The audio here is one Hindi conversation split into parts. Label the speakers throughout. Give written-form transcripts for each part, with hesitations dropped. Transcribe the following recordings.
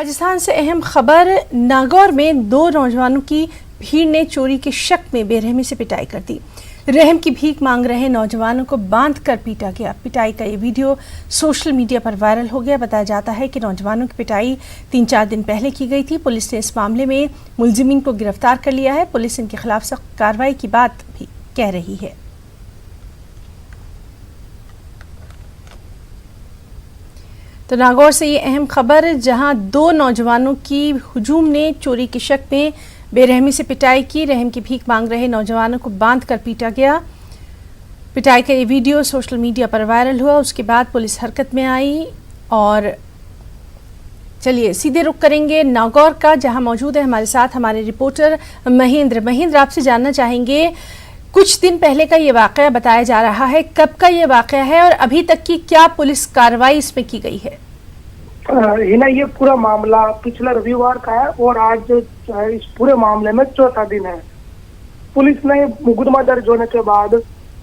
Speaker 1: राजस्थान से अहम खबर। नागौर में दो नौजवानों की भीड़ ने चोरी के शक में बेरहमी से पिटाई कर दी। रहम की भीख मांग रहे नौजवानों को बांधकर पीटा गया। पिटाई का ये वीडियो सोशल मीडिया पर वायरल हो गया। बताया जाता है कि नौजवानों की पिटाई 3-4 दिन पहले की गई थी। पुलिस ने इस मामले में मुलजिमीन को गिरफ्तार कर लिया है। पुलिस इनके खिलाफ सख्त कार्रवाई की बात भी कह रही है। तो नागौर से ये अहम खबर, जहां दो नौजवानों की हुजूम ने चोरी के शक में बेरहमी से पिटाई की। रहम की भीख मांग रहे नौजवानों को बांधकर पीटा गया। पिटाई का ये वीडियो सोशल मीडिया पर वायरल हुआ। उसके बाद पुलिस हरकत में आई। और चलिए सीधे रुख करेंगे नागौर का, जहां मौजूद है हमारे साथ हमारे रिपोर्टर महेंद्र। आपसे जानना चाहेंगे, कुछ दिन पहले का ये वाकया बताया जा रहा है, कब का ये वाकया है और अभी तक की क्या पुलिस कार्रवाई इसमें की गई है?
Speaker 2: हिना, ये पूरा मामला पिछला रविवार का है और आज इस पूरे मामले में चौथा दिन है। पुलिस ने मुकदमा दर्ज होने के बाद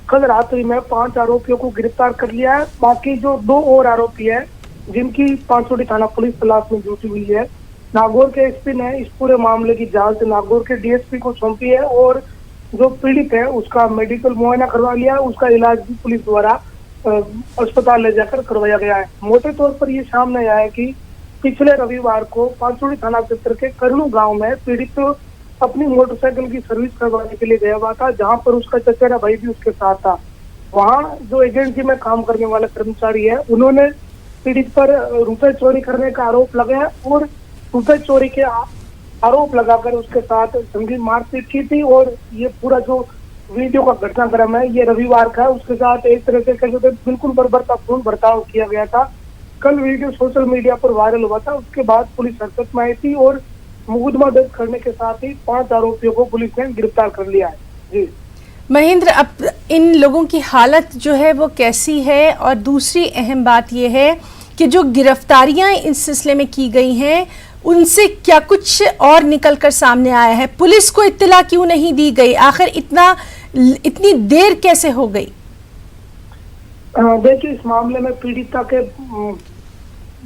Speaker 2: कल रात्रि में 5 आरोपियों को गिरफ्तार कर लिया है। बाकी जो 2 और आरोपी है जिनकी पांचोटी थाना पुलिस तलाश में जुटी हुई है। नागौर के एसपी ने इस पूरे मामले की जांच नागौर के डीएसपी को सौंपी है और जो पीड़ित है उसका मेडिकल मुआयना करवा लिया है। उसका इलाज भी पुलिस द्वारा अस्पताल ले जाकर करवाया गया है। मोटे तौर पर ये सामने आया है कि पिछले रविवार को पांचोटी थाना क्षेत्र के करनू गांव में पीड़ित अपनी मोटरसाइकिल की सर्विस करवाने के लिए गया हुआ था, जहां पर उसका चचेरा भाई भी उसके साथ था। वहां जो एजेंसी में काम करने वाले कर्मचारी है, उन्होंने पीड़ित पर रुपए चोरी करने का आरोप लगाया और रुपए चोरी के आरोप लगाकर उसके साथ संगीन मारपीट की थी। और ये पूरा जो वीडियो का घटनाक्रम है ये रविवार का है। उसके साथ एक तरह से बिल्कुल बर्बरतापूर्ण बर्ताव किया गया था। कल वीडियो सोशल मीडिया पर वायरल हुआ था। उसके बाद पुलिस हरकत में आई थी और मुकदमा दर्ज करने के साथ ही 5 आरोपियों को पुलिस ने गिरफ्तार कर लिया है। जी
Speaker 1: महेंद्र, अब इन लोगों की हालत जो है वो कैसी है? और दूसरी अहम बात यह है कि जो गिरफ्तारियां इस सिलसिले में की गई हैं उनसे क्या कुछ और निकल कर सामने आया है? पुलिस को इत्तला क्यों नहीं दी गई? आखिर इतनी देर कैसे हो गई?
Speaker 2: देखिए, इस मामले में पीड़िता के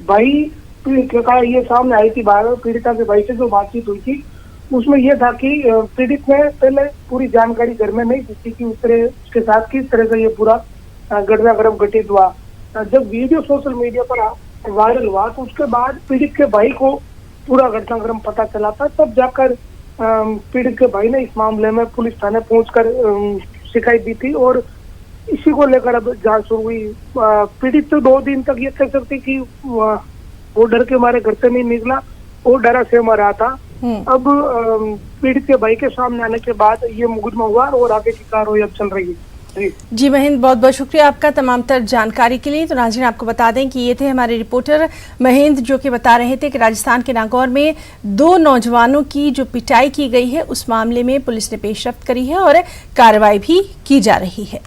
Speaker 2: भाई का ये सामने आई थी बार। पीड़िता के भाई से जो बातचीत हुई थी उसमें यह था कि पीड़ित ने पहले पूरी जानकारी घर में नहीं दी थी कि उसके साथ किस तरह से ये पूरा घटनाक्रम घटित हुआ। जब वीडियो सोशल मीडिया पर वायरल हुआ तो उसके बाद पीड़ित के भाई को पूरा घटनाक्रम पता चला था। तब जाकर पीड़ित के भाई ने इस मामले में पुलिस थाने पहुंचकर शिकायत दी थी और इसी को लेकर अब जांच शुरू हुई। पीड़ित तो 2 दिन तक ये कह सकती कि वो डर के मारे घर से नहीं निकला और डरा से मर रहा था। अब पीड़ित के भाई के सामने आने के बाद ये मुकदमा हुआ और आगे की कार्रवाई अब चल रही है।
Speaker 1: जी महेंद्र, बहुत बहुत शुक्रिया आपका तमाम तर जानकारी के लिए। तो नाज़रीन, आपको बता दें कि ये थे हमारे रिपोर्टर महेंद्र, जो कि बता रहे थे कि राजस्थान के नागौर में 2 नौजवानों की जो पिटाई की गई है उस मामले में पुलिस ने पेशरफ्त करी है और कार्रवाई भी की जा रही है।